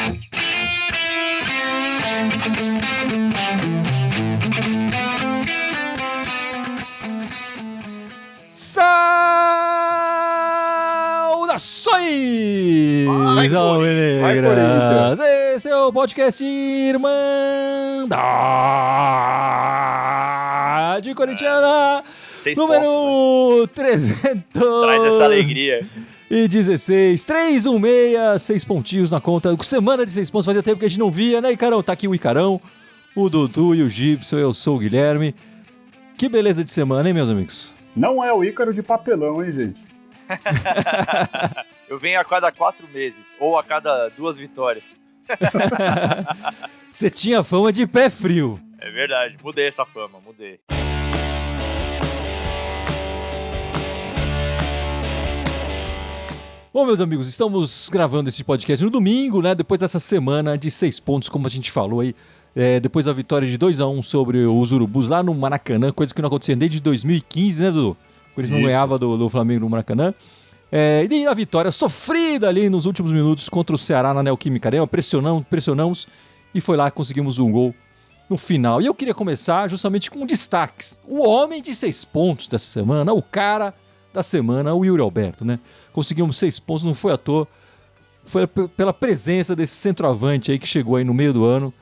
Saudações, alvinegras! Esse é o podcast Irmandade Corintiana, número 300. Traz essa alegria. E 16, 316, 6 pontinhos na conta. Semana de 6 pontos, fazia tempo que a gente não via, né, Icarão? Tá aqui o Icarão, o Dudu e o Gibson, eu sou o Guilherme. Que beleza de semana, hein, meus amigos? Não é o Ícaro de papelão, hein, gente? Eu venho a cada 4 meses, ou a cada 2 vitórias. Você tinha fama de pé frio. É verdade, mudei essa fama, mudei. Bom, meus amigos, estamos gravando esse podcast no domingo, né? Depois dessa semana de 6 pontos, como a gente falou aí. Depois da vitória de 2-1 sobre os Urubus lá no Maracanã, coisa que não acontecia desde 2015, né, Dudu? Por isso não ganhava do Flamengo no Maracanã. E a vitória sofrida ali nos últimos minutos contra o Ceará na Neoquímica Arena, pressionamos e foi lá que conseguimos um gol no final. E eu queria começar justamente com destaques. O homem de 6 pontos dessa semana, o cara da semana, o Yuri Alberto, né? Conseguimos 6 pontos, não foi à toa. Foi pela presença desse centroavante aí que chegou aí no meio do ano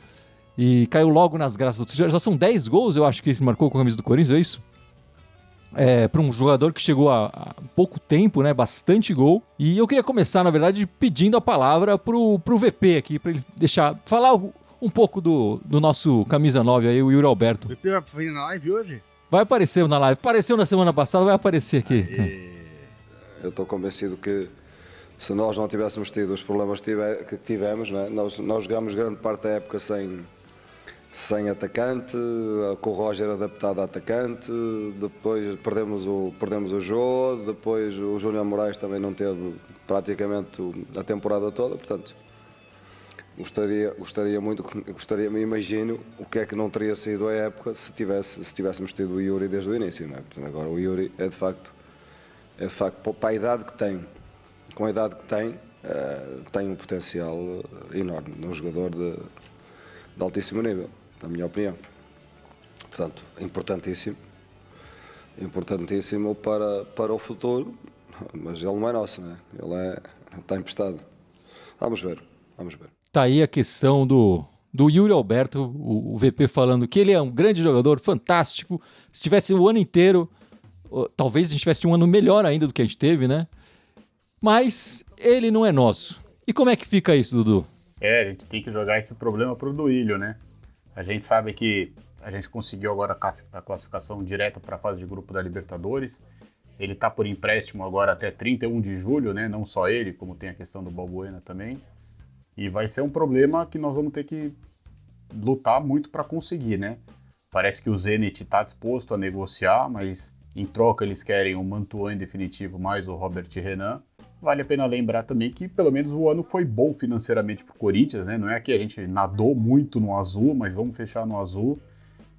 e caiu logo nas graças. Já são 10 gols, eu acho que ele se marcou com a camisa do Corinthians, é isso? Para um jogador que chegou há pouco tempo, né? Bastante gol. E eu queria começar, na verdade, pedindo a palavra pro VP aqui, para ele falar um pouco do nosso camisa 9 aí, o Yuri Alberto. O VP vai vir na live hoje? Vai aparecer na live. Apareceu na semana passada, vai aparecer aqui. Então. Eu estou convencido que se nós não tivéssemos tido os problemas que tivemos, né? Nós jogamos grande parte da época sem atacante, com o Roger adaptado a atacante, depois perdemos o Jô, depois o Júnior Moraes também não teve praticamente a temporada toda, portanto me imagino o que é que não teria sido a época se tivéssemos tido o Yuri desde o início, não é? Portanto, agora o Yuri é de facto para a idade que tem, com a idade que tem um potencial enorme, um jogador de altíssimo nível, na minha opinião. Portanto, importantíssimo para o futuro, mas ele não é nosso, né? Ele está emprestado. Vamos ver. Tá aí a questão do Yuri Alberto, o VP falando que ele é um grande jogador, fantástico. Se tivesse o ano inteiro, talvez a gente tivesse um ano melhor ainda do que a gente teve, né? Mas ele não é nosso. E como é que fica isso, Dudu? A gente tem que jogar esse problema pro Duílio, né? A gente sabe que a gente conseguiu agora a classificação direta para a fase de grupo da Libertadores. Ele tá por empréstimo agora até 31 de julho, né? Não só ele, como tem a questão do Balbuena também. E vai ser um problema que nós vamos ter que lutar muito para conseguir, né? Parece que o Zenit está disposto a negociar, mas em troca eles querem o Mantuan em definitivo mais o Robert Renan. Vale a pena lembrar também que pelo menos o ano foi bom financeiramente para o Corinthians, né? Não é que a gente nadou muito no azul, mas vamos fechar no azul.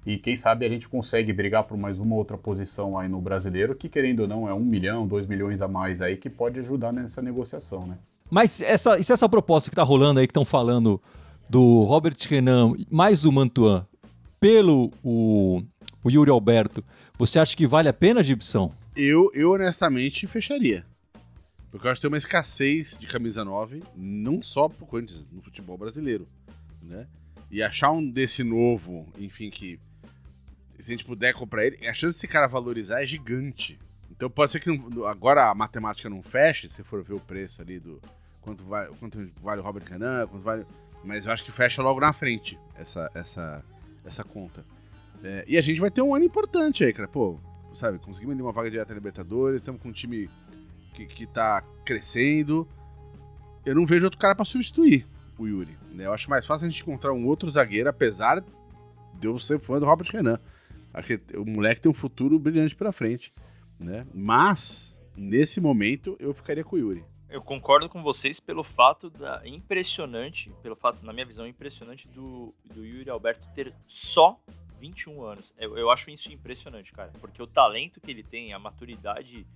E quem sabe a gente consegue brigar por mais uma outra posição aí no Brasileiro, que querendo ou não é 1 milhão, 2 milhões a mais aí que pode ajudar nessa negociação, né? Mas essa proposta que tá rolando aí, que estão falando do Robert Renan mais o Mantuan pelo o Yuri Alberto, você acha que vale a pena, Gibson? Eu honestamente fecharia. Porque eu acho que tem uma escassez de camisa 9, não só pro Corinthians, no futebol brasileiro, né? E achar um desse novo, enfim, que se a gente puder comprar ele, a chance desse cara valorizar é gigante. Então pode ser que agora a matemática não feche, se for ver o preço ali do quanto vale o Robert Renan, quanto vale, mas eu acho que fecha logo na frente essa conta. E a gente vai ter um ano importante aí, cara. Pô, sabe, conseguimos ali uma vaga direta na Libertadores, estamos com um time que tá crescendo. Eu não vejo outro cara pra substituir o Yuri, né? Eu acho mais fácil a gente encontrar um outro zagueiro, apesar de eu ser fã do Robert Renan. Acho que o moleque tem um futuro brilhante pela frente, né? Mas, nesse momento, eu ficaria com o Yuri. Eu concordo com vocês pelo fato na minha visão, impressionante do Yuri Alberto ter só 21 anos. Eu acho isso impressionante, cara. Porque o talento que ele tem, a maturidade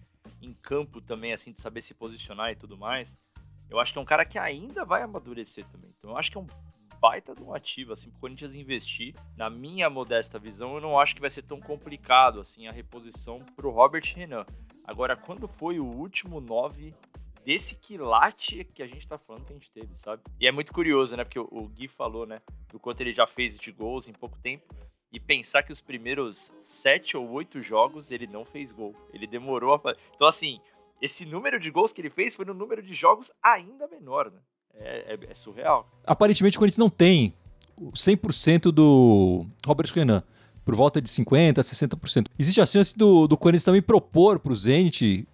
em campo também, assim, de saber se posicionar e tudo mais, eu acho que é um cara que ainda vai amadurecer também. Então eu acho que é um baita de um ativo, assim, pro Corinthians investir. Na minha modesta visão, eu não acho que vai ser tão complicado, assim, a reposição pro Robert Renan. Agora, quando foi o último 9 desse quilate que a gente tá falando que a gente teve, sabe? E é muito curioso, né? Porque o Gui falou, né? Do quanto ele já fez de gols em pouco tempo. E pensar que os primeiros 7 ou 8 jogos ele não fez gol. Ele demorou a fazer. Então, assim, esse número de gols que ele fez foi no número de jogos ainda menor, né? É surreal. Aparentemente o Corinthians não tem 100% do Robert Renan, por volta de 50%, 60%. Existe a chance do Corinthians também propor pro Zenit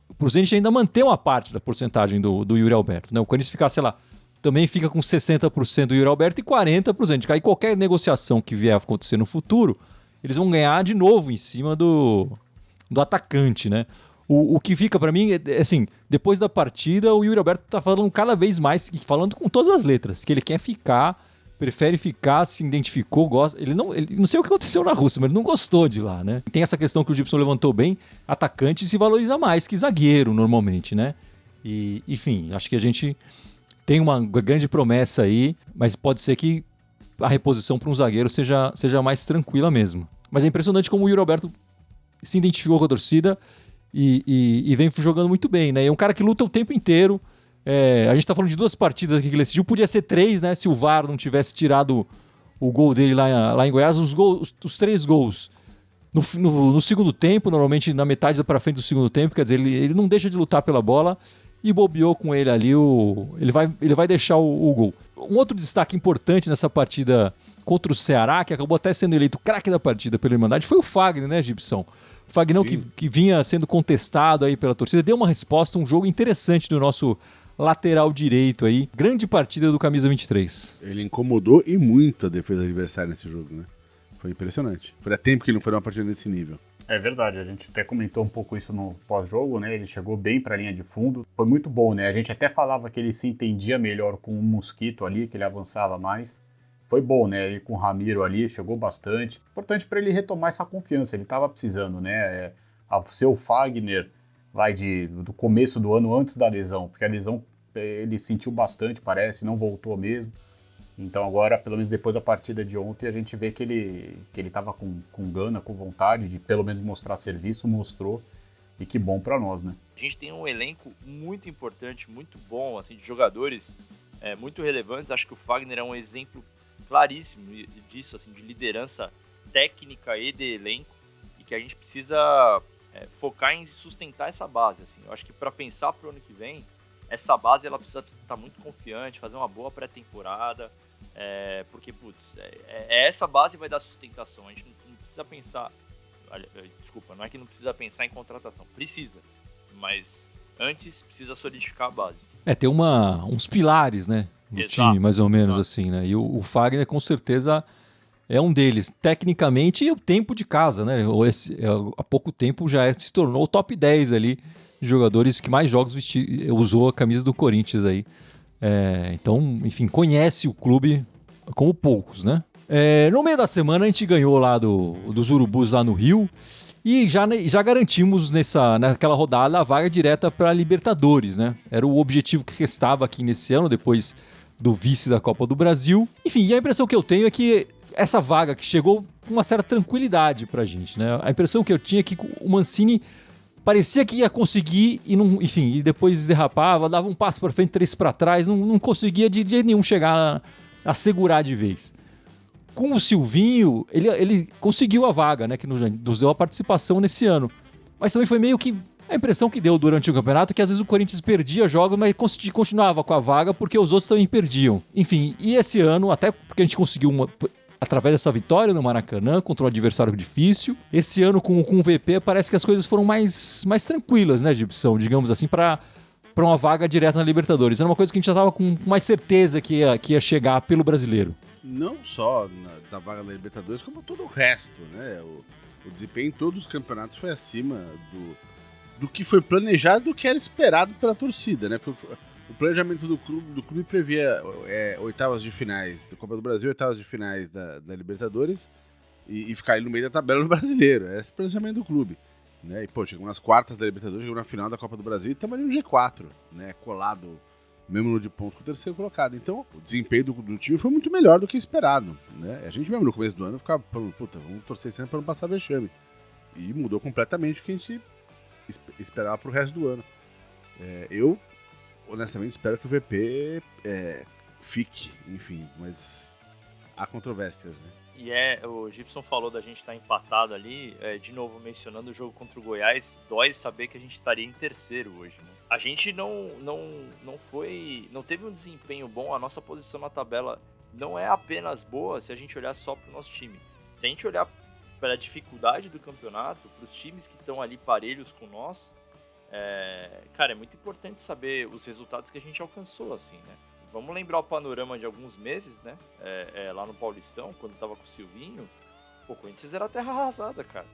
ainda manter uma parte da porcentagem do Yuri Alberto, né? O Corinthians ficar, sei lá, também fica com 60% do Yuri Alberto e 40% pro Zenit. Aí qualquer negociação que vier a acontecer no futuro, eles vão ganhar de novo em cima do atacante, né? O que fica pra mim é assim, depois da partida, o Yuri Alberto tá falando cada vez mais, falando com todas as letras, que ele quer ficar, prefere ficar, se identificou, gosta. Ele não sei o que aconteceu na Rússia, mas ele não gostou de lá, né? Tem essa questão que o Gibson levantou bem, atacante se valoriza mais que zagueiro, normalmente, né? E, enfim, acho que a gente tem uma grande promessa aí, mas pode ser que a reposição para um zagueiro seja mais tranquila mesmo. Mas é impressionante como o Yuri Alberto se identificou com a torcida e vem jogando muito bem, né? É um cara que luta o tempo inteiro. A gente tá falando de 2 partidas aqui que ele decidiu, podia ser 3, né? Se o VAR não tivesse tirado o gol dele lá em Goiás, os 3 gols no segundo tempo, normalmente na metade para frente do segundo tempo, quer dizer, ele não deixa de lutar pela bola e bobeou com ele ali, ele vai deixar o gol. Um outro destaque importante nessa partida contra o Ceará, que acabou até sendo eleito craque da partida pela Irmandade, foi o Fagner, né, Gibson? O Fagnão que vinha sendo contestado aí pela torcida, deu uma resposta, um jogo interessante do nosso lateral direito aí. Grande partida do Camisa 23. Ele incomodou e muito a defesa adversária nesse jogo, né? Foi impressionante. Foi há tempo que ele não foi uma partida nesse nível. É verdade, a gente até comentou um pouco isso no pós-jogo, né? Ele chegou bem para a linha de fundo. Foi muito bom, né? A gente até falava que ele se entendia melhor com o Mosquito ali, que ele avançava mais. Foi bom, né? E com o Ramiro ali, chegou bastante. Importante para ele retomar essa confiança, ele estava precisando, né? Ser o Fagner vai do começo do ano, antes da lesão, porque a lesão ele sentiu bastante, parece, não voltou mesmo. Então agora, pelo menos depois da partida de ontem, a gente vê que ele estava com gana, com vontade de pelo menos mostrar serviço, mostrou, e que bom para nós, né? A gente tem um elenco muito importante, muito bom, assim, de jogadores muito relevantes. Acho que o Fagner é um exemplo claríssimo disso, assim, de liderança técnica e de elenco, e que a gente precisa focar em sustentar essa base, assim. Eu acho que para pensar pro ano que vem, essa base ela precisa estar muito confiante, fazer uma boa pré-temporada, porque, putz, essa base vai dar sustentação. A gente não precisa pensar, desculpa, não é que não precisa pensar em contratação, precisa, mas antes precisa solidificar a base. Tem uns pilares, né, do time, mais ou menos, assim, né, e o Fagner com certeza é um deles, tecnicamente, e o tempo de casa, né, há pouco tempo já se tornou o top 10 ali, de jogadores que mais jogos usou a camisa do Corinthians aí. Então, enfim, conhece o clube como poucos, né? No meio da semana a gente ganhou lá dos Urubus lá no Rio e já garantimos naquela rodada a vaga direta para a Libertadores, né? Era o objetivo que restava aqui nesse ano, depois do vice da Copa do Brasil. Enfim, a impressão que eu tenho é que essa vaga que chegou com uma certa tranquilidade pra gente, né? A impressão que eu tinha é que o Mancini parecia que ia conseguir e não, enfim, e depois derrapava, dava um passo para frente, 3 para trás, não conseguia de jeito nenhum chegar a segurar de vez. Com o Silvinho, ele conseguiu a vaga, né, que nos deu a participação nesse ano. Mas também foi meio que a impressão que deu durante o campeonato que às vezes o Corinthians perdia jogos, mas continuava com a vaga porque os outros também perdiam. Enfim, e esse ano, até porque a gente conseguiu através dessa vitória no Maracanã, contra um adversário difícil. Esse ano, com o VP, parece que as coisas foram mais tranquilas, né, Gibson? Digamos assim, para uma vaga direta na Libertadores. Era uma coisa que a gente já estava com mais certeza que ia chegar pelo brasileiro. Não só da vaga da Libertadores, como todo o resto, né? O desempenho em todos os campeonatos foi acima do que foi planejado, do que era esperado pela torcida, né? Porque o planejamento do clube previa oitavas de finais da Copa do Brasil, oitavas de finais da Libertadores e ficar ali no meio da tabela do brasileiro. Era esse o planejamento do clube. Né? E, chegamos nas quartas da Libertadores, chegamos na final da Copa do Brasil e estamos ali no G4, né? Colado mesmo no de pontos com o terceiro colocado. Então, o desempenho do time foi muito melhor do que esperado, né? A gente mesmo no começo do ano ficava falando, puta, vamos torcer sempre para não passar vexame. E mudou completamente o que a gente esperava pro resto do ano. Eu, honestamente, espero que o VP fique, enfim, mas há controvérsias, né? E o Gibson falou da gente estar empatado ali, de novo mencionando o jogo contra o Goiás, dói saber que a gente estaria em terceiro hoje, né? A gente não teve um desempenho bom, a nossa posição na tabela não é apenas boa se a gente olhar só para o nosso time. Se a gente olhar para a dificuldade do campeonato, para os times que estão ali parelhos com nós, cara, é muito importante saber os resultados que a gente alcançou, assim, né? Vamos lembrar o panorama de alguns meses, né? Lá no Paulistão, quando tava com o Silvinho, o Corinthians era terra arrasada, cara.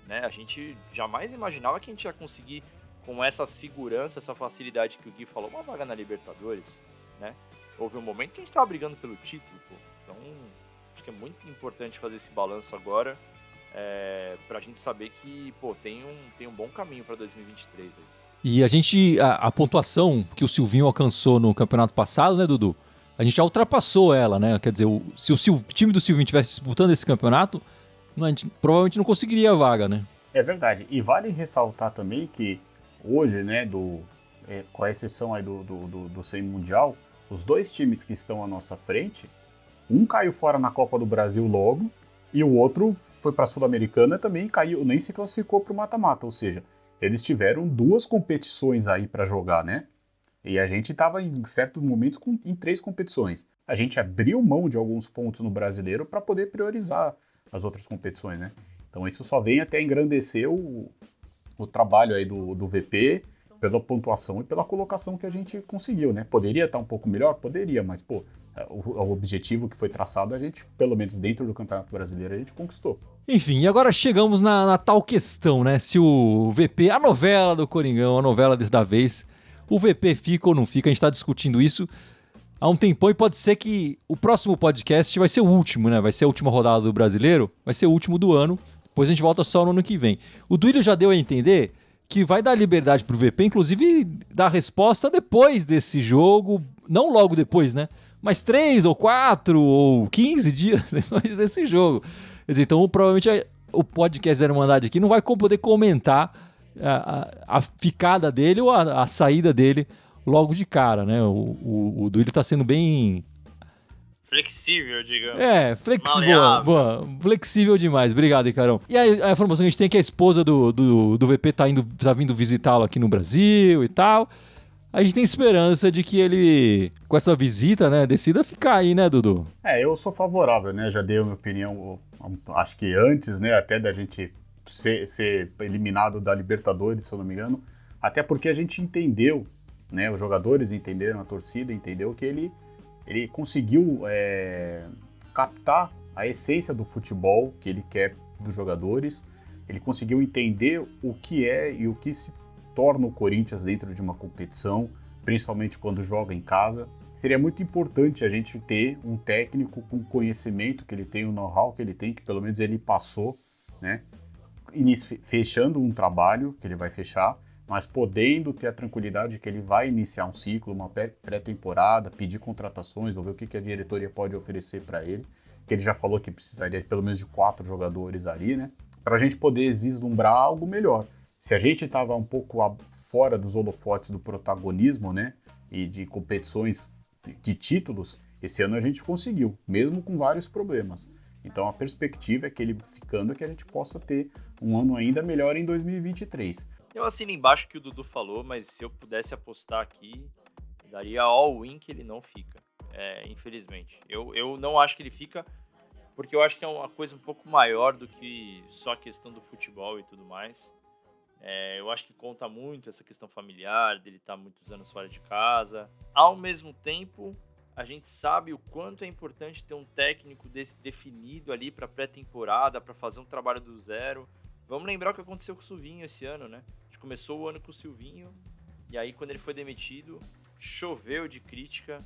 Né? A gente jamais imaginava que a gente ia conseguir, com essa segurança, essa facilidade que o Gui falou, uma vaga na Libertadores, né? Houve um momento que a gente tava brigando pelo título, pô. Então, acho que é muito importante fazer esse balanço agora, pra gente saber que, pô, tem um bom caminho pra 2023 aí. E a pontuação que o Silvinho alcançou no campeonato passado, né, Dudu? A gente já ultrapassou ela, né? Quer dizer, se o time do Silvinho estivesse disputando esse campeonato, a gente provavelmente não conseguiria a vaga, né? É verdade. E vale ressaltar também que hoje, né, com a exceção aí do Sem Mundial, os dois times que estão à nossa frente, um caiu fora na Copa do Brasil logo, e o outro foi para a Sul-Americana também caiu, nem se classificou para o mata-mata, ou seja, eles tiveram 2 competições aí para jogar, né? E a gente estava em certos momentos em 3 competições. A gente abriu mão de alguns pontos no Brasileiro para poder priorizar as outras competições, né? Então isso só vem até engrandecer o trabalho aí do VP pela pontuação e pela colocação que a gente conseguiu, né? Poderia estar um pouco melhor? Poderia, mas, pô, o objetivo que foi traçado, a gente, pelo menos dentro do Campeonato Brasileiro, a gente conquistou. Enfim, e agora chegamos na tal questão, né? Se o VP, a novela do Coringão, a novela da vez, o VP fica ou não fica, a gente tá discutindo isso há um tempão e pode ser que o próximo podcast vai ser o último, né? Vai ser a última rodada do Brasileiro, vai ser o último do ano, depois a gente volta só no ano que vem. O Duílio já deu a entender que vai dar liberdade pro VP, inclusive dar resposta depois desse jogo, não logo depois, né? Mas 3 ou 4 ou 15 dias depois desse jogo. Quer dizer, então provavelmente o podcast da Irmandade aqui não vai poder comentar a ficada dele ou a saída dele logo de cara, né? O Duílio tá sendo bem... flexível, digamos. Flexível. Boa, flexível demais. Obrigado, Icarão. E a informação que a gente tem é que a esposa do VP tá vindo visitá-lo aqui no Brasil e tal. A gente tem esperança de que ele, com essa visita, né, decida ficar aí, né, Dudu? Eu sou favorável, né? Já dei a minha opinião, acho que antes, né, até da gente ser eliminado da Libertadores, se eu não me engano. Até porque a gente entendeu, né, os jogadores entenderam, a torcida entendeu que ele conseguiu captar a essência do futebol que ele quer dos jogadores. Ele conseguiu entender o que é e o que se torna o Corinthians dentro de uma competição, principalmente quando joga em casa. Seria muito importante a gente ter um técnico com o conhecimento que ele tem, o know-how que ele tem, que pelo menos ele passou, né? Fechando um trabalho que ele vai fechar, mas podendo ter a tranquilidade que ele vai iniciar um ciclo, uma pré-temporada, pedir contratações, ou ver o que a diretoria pode oferecer para ele, que ele já falou que precisaria pelo menos de 4 jogadores ali, né? Para a gente poder vislumbrar algo melhor. Se a gente estava um pouco fora dos holofotes do protagonismo, né, e de competições de títulos, esse ano a gente conseguiu, mesmo com vários problemas. Então a perspectiva é que ele ficando, que a gente possa ter um ano ainda melhor em 2023. Eu assino embaixo o que o Dudu falou, mas se eu pudesse apostar aqui, daria all-in que ele não fica, infelizmente. Eu não acho que ele fica, porque eu acho que é uma coisa um pouco maior do que só a questão do futebol e tudo mais. Eu acho que conta muito essa questão familiar, dele estar muitos anos fora de casa. Ao mesmo tempo, a gente sabe o quanto é importante ter um técnico definido ali para pré-temporada, para fazer um trabalho do zero. Vamos lembrar o que aconteceu com o Silvinho esse ano, né? A gente começou o ano com o Silvinho, e aí quando ele foi demitido, choveu de crítica,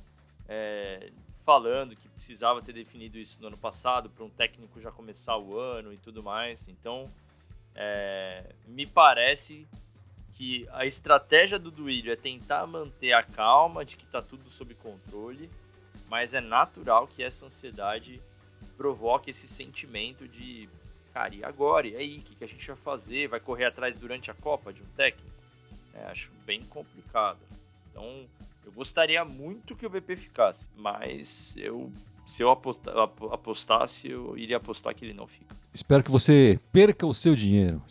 falando que precisava ter definido isso no ano passado, para um técnico já começar o ano e tudo mais. Então, me parece que a estratégia do Duílio é tentar manter a calma de que tá tudo sob controle, mas é natural que essa ansiedade provoque esse sentimento de, cara, e agora? E aí, o que a gente vai fazer? Vai correr atrás durante a Copa de um técnico? Acho bem complicado. Então, eu gostaria muito que o VP ficasse, mas se eu apostasse, eu iria apostar que ele não fica. Espero que você perca o seu dinheiro.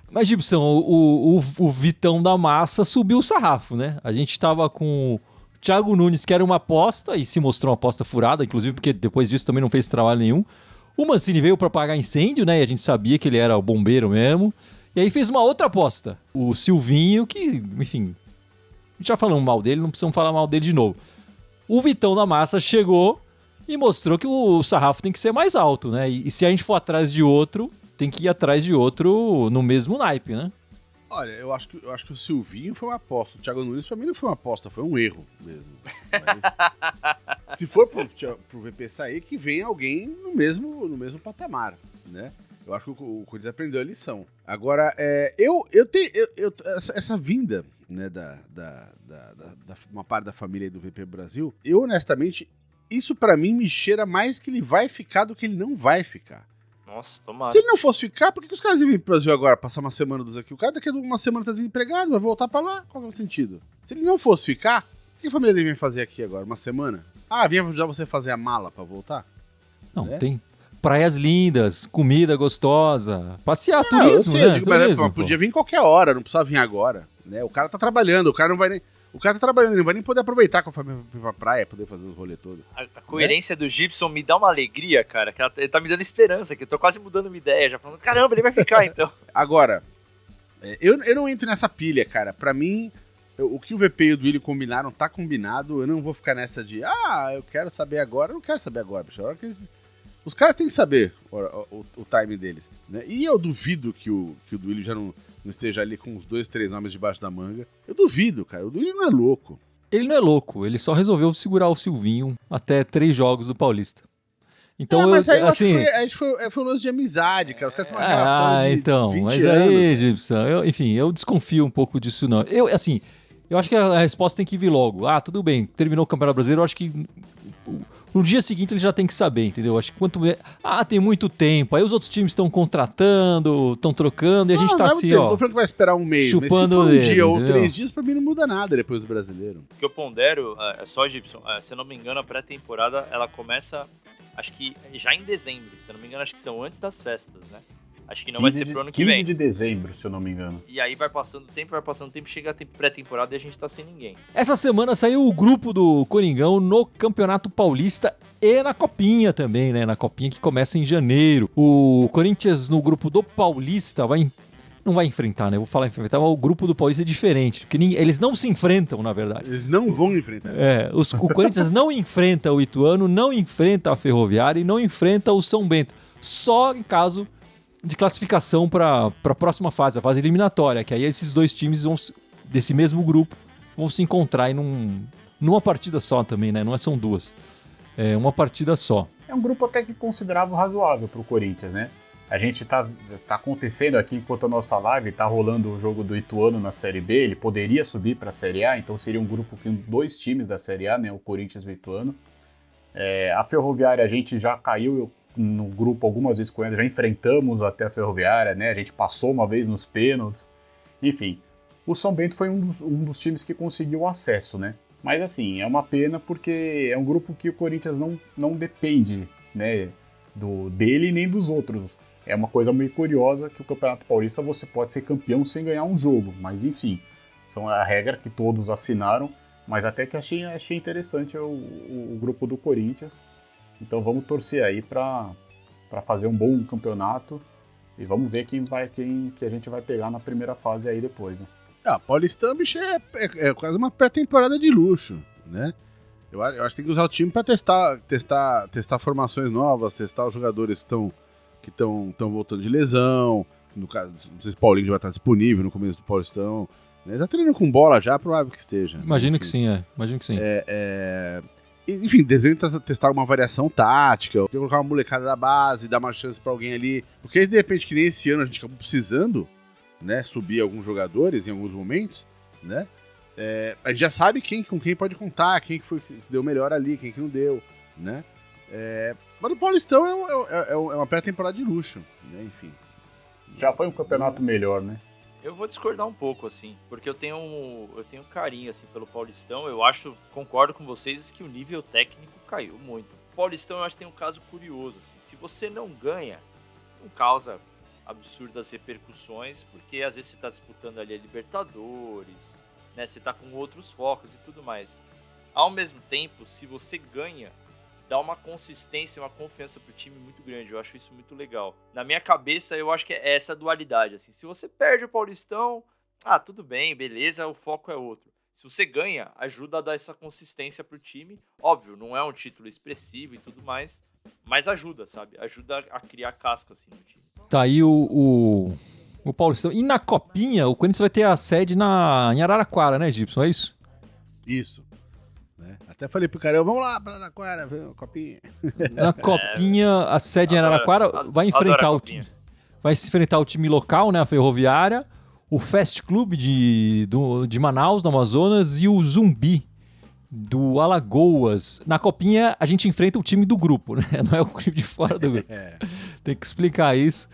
Mas, Gibson, o Vitão da Massa subiu o sarrafo, né? A gente tava com o Thiago Nunes, que era uma aposta, e se mostrou uma aposta furada, inclusive porque depois disso também não fez trabalho nenhum. O Mancini veio para apagar incêndio, né? E a gente sabia que ele era o bombeiro mesmo. E aí fez uma outra aposta. O Silvinho, que, enfim, já falamos mal dele, não precisamos falar mal dele de novo. O Vitão da Massa chegou e mostrou que o sarrafo tem que ser mais alto, né? E se a gente for atrás de outro, tem que ir atrás de outro no mesmo naipe, né? Olha, eu acho que o Silvinho foi uma aposta. O Thiago Nunes, pra mim, não foi uma aposta, foi um erro mesmo. Mas se for pro VP sair, que venha alguém no mesmo patamar, né? Eu acho que o Corinthians aprendeu a lição. Agora, essa vinda, né, da uma parte da família do VP Brasil, eu honestamente, isso pra mim me cheira mais que ele vai ficar do que ele não vai ficar. Nossa, tomara. Se ele não fosse ficar, por que os caras iam vir pro Brasil agora, passar uma semana dos aqui? O cara daqui a uma semana tá desempregado, vai voltar pra lá? Qual que é o sentido? Se ele não fosse ficar, o que a família dele vem fazer aqui agora? Uma semana? Ah, vem ajudar você a fazer a mala pra voltar? Não, né? Tem praias lindas, comida gostosa, passear, turismo, eu sei, né? eu digo, mas Turismo, podia vir qualquer hora, não precisava vir agora, né? O cara tá trabalhando, o cara tá trabalhando, ele não vai nem poder aproveitar com a família pra praia, poder fazer os rolês todos. A coerência do Gibson me dá uma alegria, cara, que ele tá me dando esperança, que eu tô quase mudando uma ideia, já falando, caramba, ele vai ficar então. Agora, eu não entro nessa pilha, cara. Pra mim, o que o VP e o Duílio combinaram tá combinado, eu não vou ficar nessa de, eu quero saber agora, eu não quero saber agora, bicho. A hora que os caras têm que saber o time deles, né? E eu duvido que o Duílio já não esteja ali com os 2, 3 nomes debaixo da manga. Eu duvido, cara. O Duílio não é louco. Ele não é louco, ele só resolveu segurar o Silvinho até 3 jogos do Paulista. Então, mas aí assim, eu acho que foi um lance de amizade, cara. Os caras têm uma relação de então, 20 mas anos. aí, Gibson, enfim, eu desconfio um pouco disso, não. Eu acho que a resposta tem que vir logo. Tudo bem, terminou o Campeonato Brasileiro, eu acho que no dia seguinte ele já tem que saber, entendeu? Acho que tem muito tempo, aí os outros times estão contratando, estão trocando, e a gente tá assim, Não tô falando que vai esperar um mês, mas se chupando for um dele, dia ou entendeu? 3 dias, pra mim não muda nada depois do Brasileiro. O que eu pondero, só Gibson, se eu não me engano, a pré-temporada, ela começa, acho que já em dezembro, se eu não me engano, acho que são antes das festas, né? Acho que não vai ser pro ano que 15 vem. de dezembro, se eu não me engano. E aí vai passando o tempo, chega a pré-temporada e a gente tá sem ninguém. Essa semana saiu o grupo do Coringão no Campeonato Paulista e na Copinha também, né? Na Copinha que começa em janeiro. O Corinthians no grupo do Paulista não vai enfrentar, né? Eu vou falar enfrentar, mas o grupo do Paulista é diferente. Porque eles não se enfrentam, na verdade. Eles não vão enfrentar. O Corinthians não enfrenta o Ituano, não enfrenta a Ferroviária e não enfrenta o São Bento. Só em caso de classificação para a próxima fase, a fase eliminatória, que aí esses dois times desse mesmo grupo vão se encontrar numa partida só também, né? Não são duas. É uma partida só. É um grupo até que considerável razoável pro Corinthians, né? A gente tá acontecendo aqui, enquanto a nossa live, tá rolando o jogo do Ituano na Série B, ele poderia subir para a Série A, então seria um grupo com 2 times da Série A, né? O Corinthians e o Ituano. A Ferroviária, a gente já caiu no grupo algumas vezes com ela, já enfrentamos até a Ferroviária, né? A gente passou uma vez nos pênaltis. Enfim, o São Bento foi um dos times que conseguiu o acesso, né? Mas assim, é uma pena porque é um grupo que o Corinthians não depende, né, dele nem dos outros. É uma coisa meio curiosa que o Campeonato Paulista você pode ser campeão sem ganhar um jogo, mas enfim, são a regra que todos assinaram, mas até que achei interessante o grupo do Corinthians. Então vamos torcer aí para fazer um bom campeonato e vamos ver quem que a gente vai pegar na primeira fase aí depois, né? Paulistão, bicho, é quase uma pré-temporada de luxo, né? Eu acho que tem que usar o time para testar formações novas, testar os jogadores que estão voltando de lesão. No caso, não sei se o Paulinho já vai estar disponível no começo do Paulistão. Né? Tá treinando com bola já, provável que esteja. Imagino que sim, Imagino que sim. Enfim, devem testar alguma variação tática, ou colocar uma molecada da base, dar uma chance pra alguém ali. Porque aí, de repente, que nem esse ano a gente acabou precisando, né, subir alguns jogadores em alguns momentos, né? A gente já sabe com quem pode contar, quem que foi que se deu melhor ali, quem que não deu, né? Mas o Paulistão é uma pré-temporada de luxo, né? Enfim. Já foi um campeonato melhor, né? Eu vou discordar um pouco, assim, porque eu tenho carinho, assim, pelo Paulistão. Concordo com vocês que o nível técnico caiu muito. O Paulistão, eu acho que tem um caso curioso, assim. Se você não ganha, não causa absurdas repercussões, porque às vezes você está disputando ali a Libertadores, né? Você está com outros focos e tudo mais. Ao mesmo tempo, se você ganha, dá uma consistência, uma confiança pro time muito grande. Eu acho isso muito legal. Na minha cabeça, eu acho que é essa dualidade, assim. Se você perde o Paulistão, tudo bem, beleza, o foco é outro. Se você ganha, ajuda a dar essa consistência pro time. Óbvio, não é um título expressivo e tudo mais, mas ajuda, sabe? Ajuda a criar casca, assim, no time. Tá aí o Paulistão. E na Copinha, o Corinthians vai ter a sede em Araraquara, né, Gibson? É isso? Isso. Até falei pro cara, vamos lá pra Araraquara, ver a Copinha. Na Copinha, a sede em Araraquara vai enfrentar vai se enfrentar o time local, né, a Ferroviária, o Fast Club de Manaus, do Amazonas, e o Zumbi do Alagoas. Na Copinha, a gente enfrenta o time do grupo, né? Não é o time de fora do grupo. Tem que explicar isso.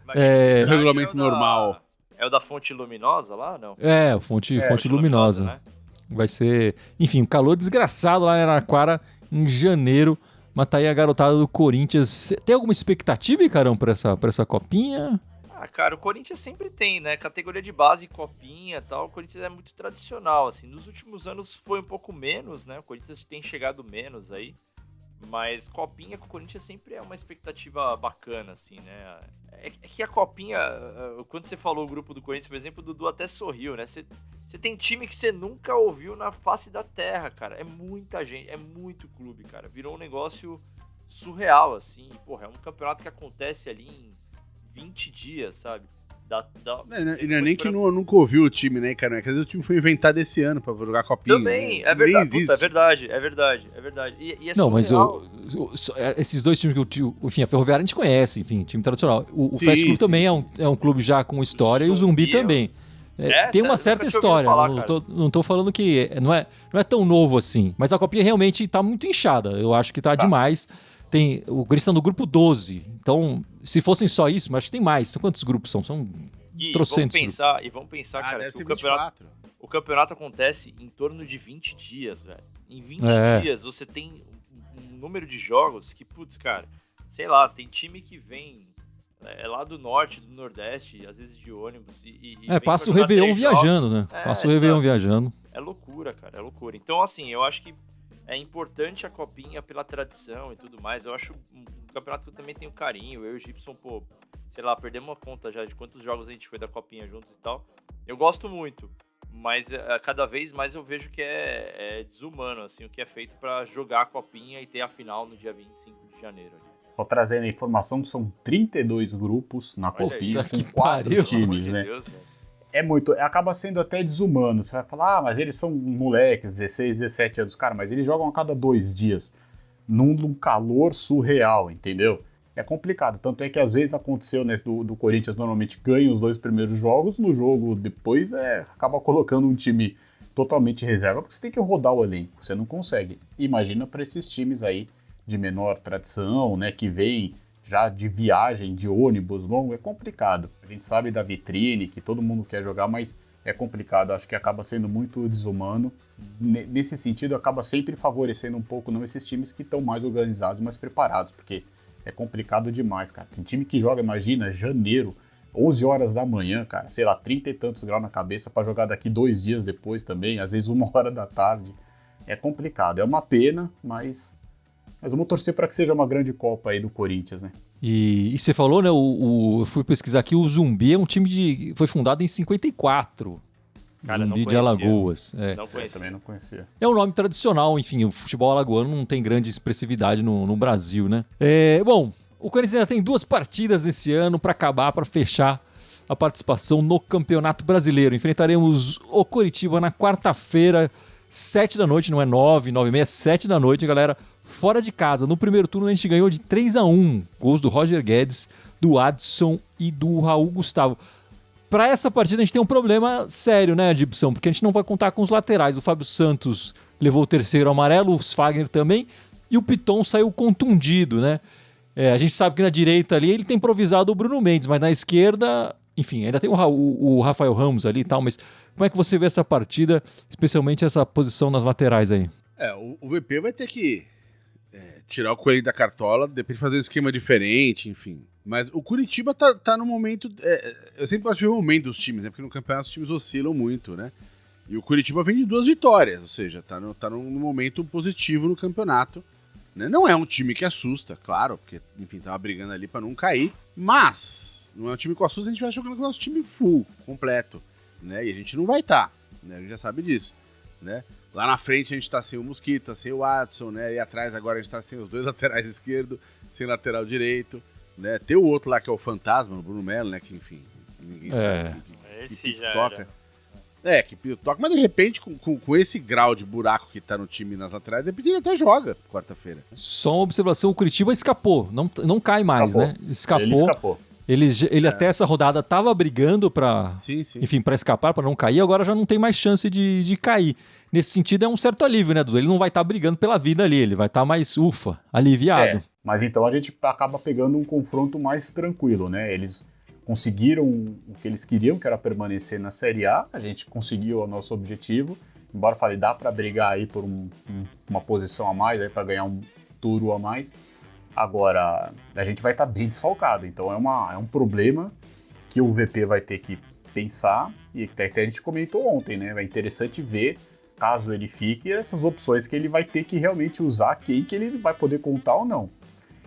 O regulamento normal. É o da Fonte Luminosa lá, não? Fonte Luminosa. Né? Vai ser, enfim, um calor desgraçado lá em Araraquara em janeiro. Mas tá aí a garotada do Corinthians. Tem alguma expectativa, Carão, pra essa Copinha? Cara, o Corinthians sempre tem, né? Categoria de base, Copinha e tal. O Corinthians é muito tradicional, assim. Nos últimos anos foi um pouco menos, né? O Corinthians tem chegado menos aí. Mas Copinha com o Corinthians sempre é uma expectativa bacana, assim, né? É que a Copinha, quando você falou o grupo do Corinthians, por exemplo, o Dudu até sorriu, né? Você tem time que você nunca ouviu na face da terra, cara. É muita gente, é muito clube, cara. Virou um negócio surreal, assim. Porra, é um campeonato que acontece ali em 20 dias, sabe? Não é nem que nunca ouviu o time, né, cara? Quer dizer, o time foi inventado esse ano pra jogar Copinha. Também, né? é verdade. Puta, é verdade. E é não, surreal. Mas esses dois times enfim, a Ferroviária a gente conhece, enfim, time tradicional. O Fast Club também é um clube já com história e o Zumbi também. Tem uma certa história, não tô falando que não é tão novo assim, mas a Copinha realmente tá muito inchada, eu acho que tá demais. O Corinthians tá no grupo 12, então se fossem só isso, mas acho que tem mais. Quantos grupos são? São trocentos grupos. Vamos pensar, cara, deve que ser o campeonato acontece em torno de 20 dias, velho. Em 20 dias você tem um número de jogos que, putz, cara, sei lá, tem time que vem lá do norte, do nordeste, às vezes de ônibus passa o Réveillon viajando, né? Passa o Réveillon viajando. É loucura, cara, é loucura. Então, assim, eu acho que é importante a Copinha pela tradição e tudo mais. Eu acho um campeonato que eu também tenho carinho. Eu e o Gibson, pô, sei lá, perdemos uma conta já de quantos jogos a gente foi da Copinha juntos e tal. Eu gosto muito, mas cada vez mais eu vejo que é desumano, assim, o que é feito pra jogar a Copinha e ter a final no dia 25 de janeiro. Só trazendo a informação que são 32 grupos na Copinha, com 4 times, né? Deus, acaba sendo até desumano. Você vai falar, mas eles são moleques, 16, 17 anos. Cara, mas eles jogam a cada 2 dias, num calor surreal, entendeu? É complicado. Tanto é que às vezes aconteceu, né, do Corinthians normalmente ganha os 2 primeiros jogos, no jogo depois acaba colocando um time totalmente reserva, porque você tem que rodar o elenco, você não consegue. Imagina para esses times aí de menor tradição, né, que vem já de viagem, de ônibus longo, é complicado. A gente sabe da vitrine, que todo mundo quer jogar, mas é complicado. Acho que acaba sendo muito desumano. Nesse sentido, acaba sempre favorecendo um pouco não esses times que estão mais organizados, mais preparados, porque é complicado demais, cara. Tem time que joga, imagina, janeiro, 11 horas da manhã, cara, sei lá, 30 e tantos graus na cabeça para jogar daqui 2 dias depois também, às vezes 1 hora da tarde. É complicado, é uma pena, mas vamos torcer para que seja uma grande Copa aí do Corinthians, né? E você falou, né? Eu fui pesquisar aqui, o Zumbi é um time foi fundado em 54. Cara, Zumbi de Alagoas. Não conhecia. Também não conhecia. É um nome tradicional, enfim, o futebol alagoano não tem grande expressividade no Brasil, né? Bom, o Corinthians ainda tem 2 partidas nesse ano para acabar, para fechar a participação no Campeonato Brasileiro. Enfrentaremos o Coritiba na quarta-feira, 7 da noite, não é 9, 9h30, 7 da noite, galera. Fora de casa. No primeiro turno a gente ganhou de 3-1. Gols do Roger Guedes, do Adson e do Raul Gustavo. Para essa partida a gente tem um problema sério, né, Gibson? Porque a gente não vai contar com os laterais. O Fábio Santos levou o terceiro amarelo, o Fagner também, e o Piton saiu contundido, né? A gente sabe que na direita ali ele tem improvisado o Bruno Mendes, mas na esquerda, enfim, ainda tem o Rafael Ramos ali e tal, mas como é que você vê essa partida, especialmente essa posição nas laterais aí? O VP vai ter que tirar o coelho da cartola, depois fazer um esquema diferente, enfim. Mas o Curitiba tá no momento... eu sempre gosto de ver o momento dos times, né? Porque no campeonato os times oscilam muito, né? E o Curitiba vem de 2 vitórias, ou seja, tá num momento positivo no campeonato. Né? Não é um time que assusta, claro, porque, enfim, tava brigando ali pra não cair, mas não é um time que assusta, a gente vai jogando com o nosso time full, completo, né? E a gente não vai estar, né? A gente já sabe disso, né? Lá na frente a gente tá sem o Mosquita, sem o Watson, né? E atrás agora a gente tá sem os 2 laterais esquerdo, sem lateral direito, né? Tem o outro lá que é o Fantasma, o Bruno Melo, né? Que, enfim, ninguém sabe Esse já toca. Que toca, mas de repente, com esse grau de buraco que tá no time nas laterais, de repente ele até joga quarta-feira. Só uma observação, o Curitiba escapou, não cai mais, Escapou. né? Escapou. Ele até essa rodada tava brigando pra, Sim. enfim, pra escapar, pra não cair, agora já não tem mais chance de cair. Nesse sentido é um certo alívio, né, Dudu? Ele não vai estar brigando pela vida ali, ele vai estar mais, aliviado. Mas então a gente acaba pegando um confronto mais tranquilo, né? Eles conseguiram o que eles queriam, que era permanecer na Série A, a gente conseguiu o nosso objetivo, embora falei, dá para brigar aí por uma posição a mais, aí para ganhar um turno a mais. Agora, a gente vai estar bem desfalcado, então é um problema que o VP vai ter que pensar, e até a gente comentou ontem, né? É interessante ver, caso ele fique, essas opções que ele vai ter que realmente usar, quem que ele vai poder contar ou não.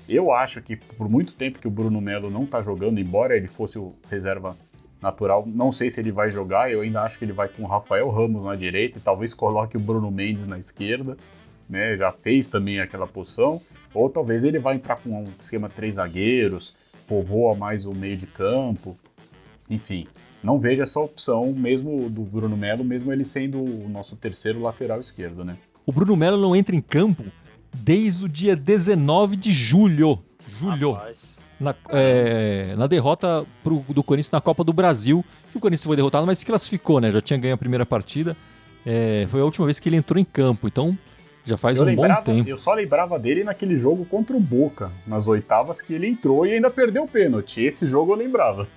Eu acho que por muito tempo que o Bruno Melo não tá jogando, embora ele fosse o reserva natural, não sei se ele vai jogar, eu ainda acho que ele vai com o Rafael Ramos na direita e talvez coloque o Bruno Mendes na esquerda, né? Já fez também aquela posição, ou talvez ele vai entrar com um esquema 3 zagueiros, povoa mais o meio de campo, enfim. Não vejo essa opção mesmo do Bruno Melo, mesmo ele sendo o nosso terceiro lateral esquerdo, né? O Bruno Melo não entra em campo desde o dia 19 de julho. Na derrota do Corinthians na Copa do Brasil, que o Corinthians foi derrotado, mas se classificou, né? Já tinha ganho a primeira partida. Foi a última vez que ele entrou em campo, então já faz bom tempo. Eu só lembrava dele naquele jogo contra o Boca, nas oitavas, que ele entrou e ainda perdeu o pênalti. Esse jogo eu lembrava.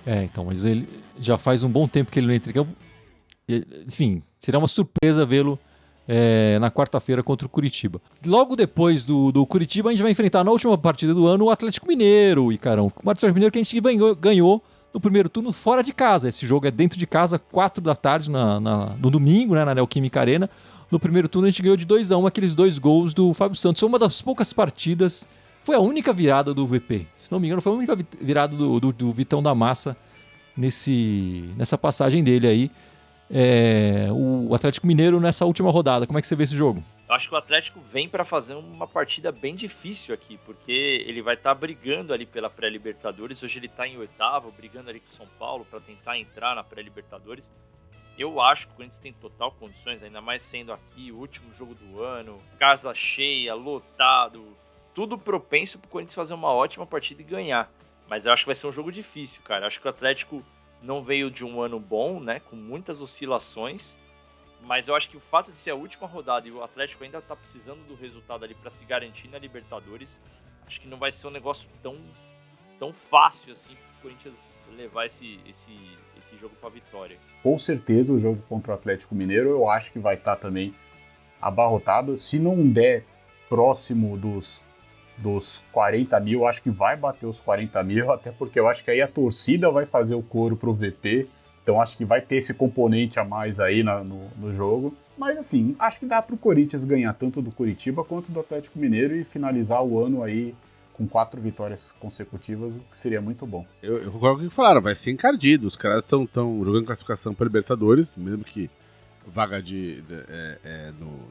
Então, mas ele já faz um bom tempo que ele não entra em campo. Enfim, será uma surpresa vê-lo na quarta-feira contra o Curitiba. Logo depois do Curitiba, a gente vai enfrentar na última partida do ano o Atlético Mineiro, Icarão. O Atlético Mineiro que a gente ganhou no primeiro turno fora de casa. Esse jogo é dentro de casa, 4 da tarde no domingo, né, na Neoquímica Arena. No primeiro turno a gente ganhou de 2-1, aqueles 2 gols do Fábio Santos. Foi uma das poucas partidas, foi a única virada do VP. Se não me engano, foi a única virada do Vitão da Massa nessa passagem dele aí. O Atlético Mineiro nessa última rodada. Como é que você vê esse jogo? Eu acho que o Atlético vem para fazer uma partida bem difícil aqui, porque ele vai estar brigando ali pela pré-Libertadores. Hoje ele está em 8º, brigando ali com o São Paulo para tentar entrar na pré-Libertadores. Eu acho que o Corinthians tem total condições, ainda mais sendo aqui o último jogo do ano, casa cheia, lotado, tudo propenso para o Corinthians fazer uma ótima partida e ganhar. Mas eu acho que vai ser um jogo difícil, cara. Eu acho que o Atlético não veio de um ano bom, né, com muitas oscilações, mas eu acho que o fato de ser a última rodada e o Atlético ainda tá precisando do resultado ali para se garantir na Libertadores, acho que não vai ser um negócio tão fácil assim pro Corinthians levar esse jogo para vitória. Com certeza o jogo contra o Atlético Mineiro eu acho que vai estar também abarrotado, se não der próximo dos 40 mil, acho que vai bater os 40 mil, até porque eu acho que aí a torcida vai fazer o coro pro VP, então acho que vai ter esse componente a mais aí no jogo, mas assim, acho que dá pro Corinthians ganhar tanto do Curitiba quanto do Atlético Mineiro e finalizar o ano aí com 4 vitórias consecutivas, o que seria muito bom. Eu concordo com o que falaram, vai ser encardido, os caras estão jogando classificação para Libertadores, mesmo que vaga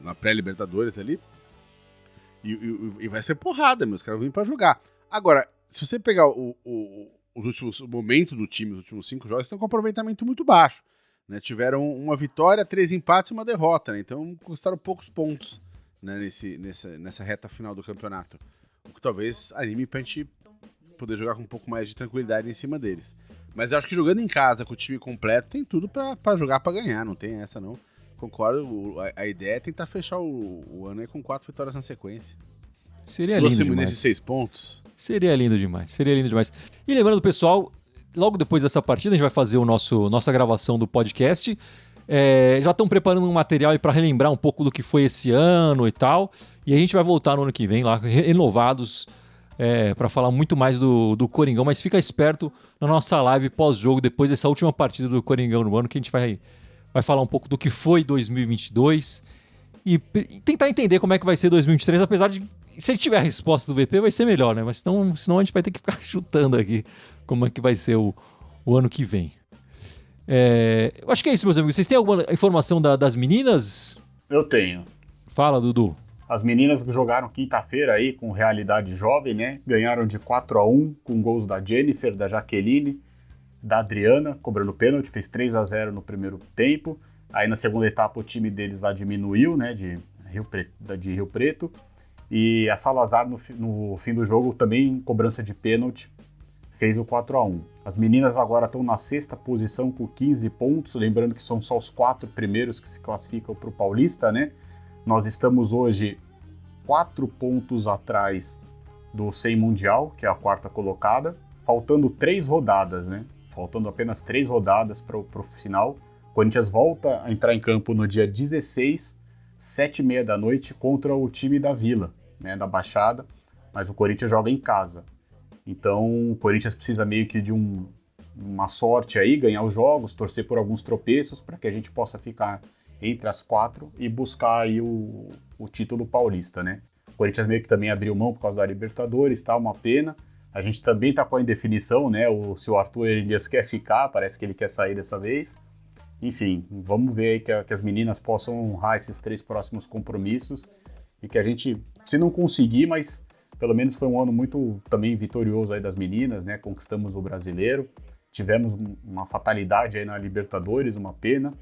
na pré-Libertadores ali, e vai ser porrada, os caras vão vir pra jogar. Agora, se você pegar os últimos momentos do time, os últimos 5 jogos, estão com um aproveitamento muito baixo. Né? Tiveram uma vitória, 3 empates e uma derrota. Né? Então, conquistaram poucos pontos, né, nessa reta final do campeonato. O que talvez anime pra gente poder jogar com um pouco mais de tranquilidade em cima deles. Mas eu acho que jogando em casa, com o time completo, tem tudo pra jogar pra ganhar, não tem essa não. Concordo, a ideia é tentar fechar o ano aí com 4 vitórias na sequência. Seria lindo demais. De 6 pontos. Seria lindo demais. E lembrando, pessoal, logo depois dessa partida a gente vai fazer nossa gravação do podcast. Já estão preparando um material aí para relembrar um pouco do que foi esse ano e tal. E a gente vai voltar no ano que vem lá, renovados, para falar muito mais do Coringão. Mas fica esperto na nossa live pós-jogo, depois dessa última partida do Coringão no ano, que a gente vai falar um pouco do que foi 2022 e tentar entender como é que vai ser 2023, apesar de, se ele tiver a resposta do VP, vai ser melhor, né? Mas senão a gente vai ter que ficar chutando aqui como é que vai ser o ano que vem. Eu acho que é isso, meus amigos. Vocês têm alguma informação das meninas? Eu tenho. Fala, Dudu. As meninas que jogaram quinta-feira aí com Realidade Jovem, né? Ganharam de 4-1 com gols da Jennifer, da Jaqueline, da Adriana, cobrando pênalti, fez 3-0 no primeiro tempo. Aí na segunda etapa o time deles lá diminuiu, né? De Rio Preto. E a Salazar no fim do jogo também, cobrança de pênalti, fez o 4-1. As meninas agora estão na 6ª posição com 15 pontos, lembrando que são só os 4 primeiros que se classificam para o Paulista, né? Nós estamos hoje 4 pontos atrás do 100 Mundial, que é a 4ª colocada, faltando 3 rodadas, né? Faltando apenas 3 rodadas para o final. O Corinthians volta a entrar em campo no dia 16, 7h30 da noite, contra o time da Vila, né? Da Baixada, mas o Corinthians joga em casa. Então o Corinthians precisa meio que de uma sorte aí, ganhar os jogos, torcer por alguns tropeços para que a gente possa ficar entre as 4 e buscar aí o título paulista, né? O Corinthians meio que também abriu mão por causa da Libertadores, tá? Uma pena. A gente também tá com a indefinição, né? Se o Arthur Elias quer ficar, parece que ele quer sair dessa vez. Enfim, vamos ver aí que as meninas possam honrar esses 3 próximos compromissos e que a gente, se não conseguir, mas pelo menos foi um ano muito também vitorioso aí das meninas, né? Conquistamos o Brasileiro, tivemos uma fatalidade aí na Libertadores, uma pena.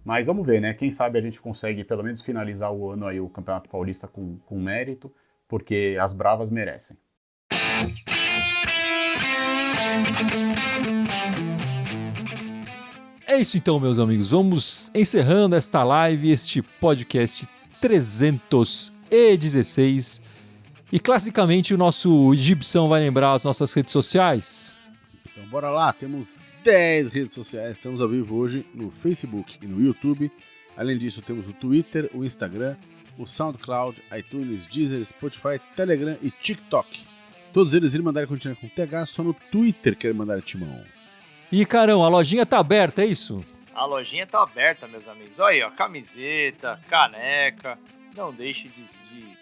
Mas vamos ver, né? Quem sabe a gente consegue pelo menos finalizar o ano aí, o Campeonato Paulista com mérito, porque as bravas merecem. É isso então, meus amigos. Vamos encerrando esta live, este podcast 316. E classicamente o nosso Gibson vai lembrar as nossas redes sociais. Então bora lá, temos 10 redes sociais, estamos ao vivo hoje no Facebook e no YouTube. Além disso, temos o Twitter, o Instagram, o SoundCloud, iTunes, Deezer, Spotify, Telegram e TikTok. Todos eles irem mandar continuar com TH, só no Twitter querem mandar timão. E carão, a lojinha tá aberta, é isso? A lojinha tá aberta, meus amigos. Olha aí, ó, camiseta, caneca. Não deixe de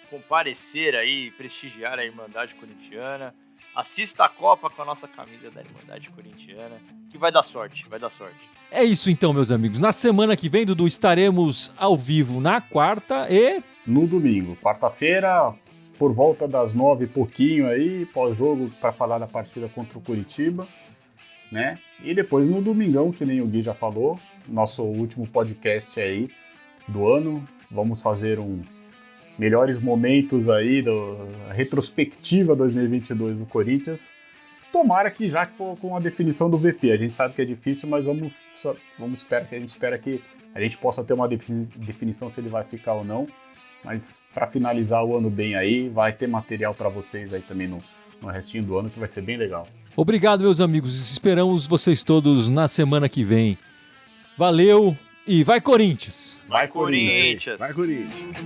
comparecer aí, prestigiar a Irmandade Corintiana. Assista a Copa com a nossa camisa da Irmandade Corintiana, que vai dar sorte, vai dar sorte. É isso então, meus amigos. Na semana que vem, Dudu, estaremos ao vivo na quarta e... no domingo, quarta-feira, por volta das 9 e pouquinho aí, pós-jogo, para falar da partida contra o Curitiba, né? E depois no domingão, que nem o Gui já falou, nosso último podcast aí do ano. Vamos fazer melhores momentos aí da retrospectiva 2022 do Corinthians. Tomara que já com a definição do VP. A gente sabe que é difícil, mas vamos esperar que a gente espera que a gente possa ter uma definição se ele vai ficar ou não. Mas para finalizar o ano bem aí, vai ter material para vocês aí também no restinho do ano, que vai ser bem legal. Obrigado, meus amigos. Esperamos vocês todos na semana que vem. Valeu e vai Corinthians! Vai Corinthians! Vai Corinthians!